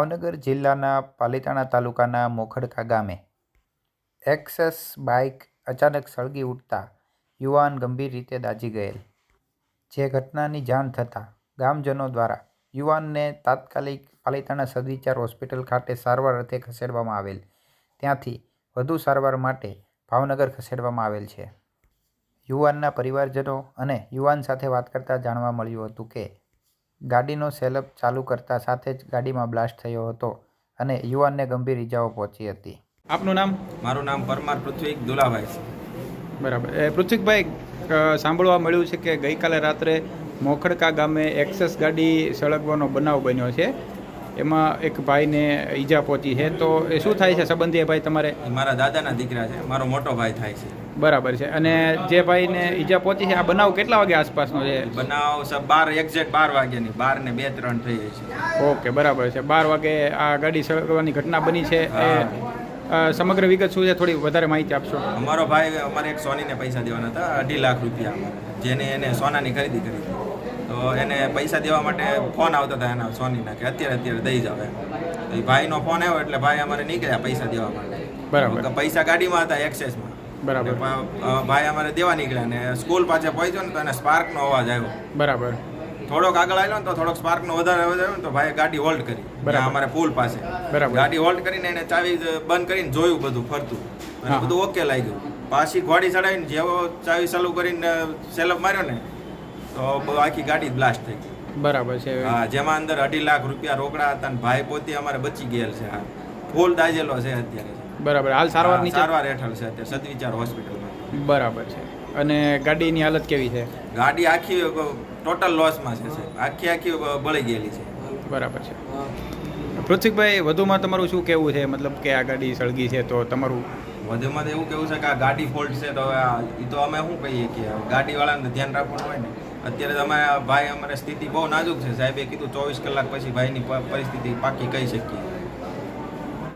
ભાવનગર જિલ્લાના પાલિતાણા તાલુકાના મોખડકા ગામે એક્સેસ બાઇક અચાનક સળગી ઉઠતા યુવાન ગંભીર રીતે દાઝી ગયેલ. જે ઘટનાની જાણ થતાં ગામજનો દ્વારા યુવાનને તાત્કાલિક પાલિતાણા સદવિચાર હોસ્પિટલ ખાતે સારવાર અર્થે ખસેડવામાં આવેલ. ત્યાંથી વધુ સારવાર માટે ભાવનગર ખસેડવામાં આવેલ છે. યુવાનના પરિવારજનો અને યુવાન સાથે વાત કરતાં જાણવા મળ્યું હતું કે ગાડીનો સેલફ ચાલુ કરતા સાથે જ ગાડીમાં બ્લાસ્ટ થયો હતો અને યુવાનને ગંભીર ઇજાઓ પહોંચી હતી. આપનું નામ? મારું નામ પરમાર પૃથ્વી દુલાભાઈ છે. બરાબર. પૃથ્વીકભાઈ, સાંભળવા મળ્યું છે કે ગઈકાલે રાત્રે મોખડકા ગામે એક્સેસ ગાડી સળગવાનો બનાવ બન્યો છે. એમાં એક ભાઈને ઈજા પહોંચી છે. તો એ શું થાય છે સંબંધી ભાઈ તમારે? એ મારા દાદાના દીકરા છે, મારો મોટો ભાઈ થાય છે. બરાબર છે. અને જે ભાઈને ઈજા પહોંચી છે, આ બનાવ કેટલા વાગે આસપાસનો છે? બનાવ સર 12 એક્ઝેક્ટ 12 વાગ્યાની, 12 ને 2-3 થઈ છે. ઓકે, બરાબર છે. 12 વાગે આ ગાડી સળગવાની ઘટના બની છે. સમગ્ર વિગત શું છે, થોડી વધારે માહિતી આપશો? અમારો ભાઈ અમારે એક સોનીને પૈસા દેવાના હતા, 2.5 લાખ રૂપિયા અમારે, જેને એને સોનાની ખરીદી કરી હતી. તો એને પૈસા દેવા માટે ફોન આવતા હતા એના સોનીના કે અત્યારે દઈ જાવ એમ. તો એ ભાઈનો ફોન આવ્યો એટલે ભાઈ અમારે નીકળ્યા પૈસા દેવા માટે. બરાબર. પૈસા ગાડીમાં હતા એક્સેસમાં. બરાબર. ભાઈ અમારે દેવા નીકળ્યા ને સ્કૂલ પાસે પહોંચ્યો ને તો એને સ્પાર્કનો અવાજ આવ્યો. બરાબર. થોડોક આગળ આવ્યો ને તો થોડોક સ્પાર્કનો વધારે અવાજ આવ્યો ને તો ભાઈએ ગાડી હોલ્ડ કરી. બરાબર. અમારે પુલ પાસે. બરાબર. ગાડી હોલ્ડ કરીને એને ચાવી બંધ કરીને જોયું બધું ફરતું અને બધું ઓકે લાગ્યું. પાછી ઘોડી ચડાવીને જેવો ચાવી ચાલુ કરીને સેલફ માર્યો ને તો આખી ગાડી બ્લાસ્ટ થઈ ગઈ. બરાબર છે. હા, જેમાં અંદર 2.5 લાખ રૂપિયા રોકડા હતા અને ભાઈ પોતે અમારે બચી ગયેલ છે. હા, ફૂલ દાજેલો છે અત્યારે. બરાબર. હાલ સારવાર હેઠળ છે અત્યારે સદવિચાર હોસ્પિટલમાં. બરાબર છે. અને ગાડીની હાલત કેવી છે? ગાડી આખી ટોટલ લોસમાં છે, આખી બળી ગયેલી છે. બરાબર છે. પૃથ્વીકભાઈ, વધુમાં તમારું શું કહેવું છે? મતલબ કે આ ગાડી સળગી છે તો તમારું વધુમાં એવું કેવું છે કે આ ગાડી ફોલ્ટ છે તો એ તો અમે શું કહીએ કે ગાડીવાળાને ધ્યાન રાખવાનું હોય ને. અત્યારે અમારા ભાઈ અમારે સ્થિતિ બહુ નાજુક છે. સાહેબે કીધું 24 કલાક પછી ભાઈની પરિસ્થિતિ પાકી કહી શકીએ.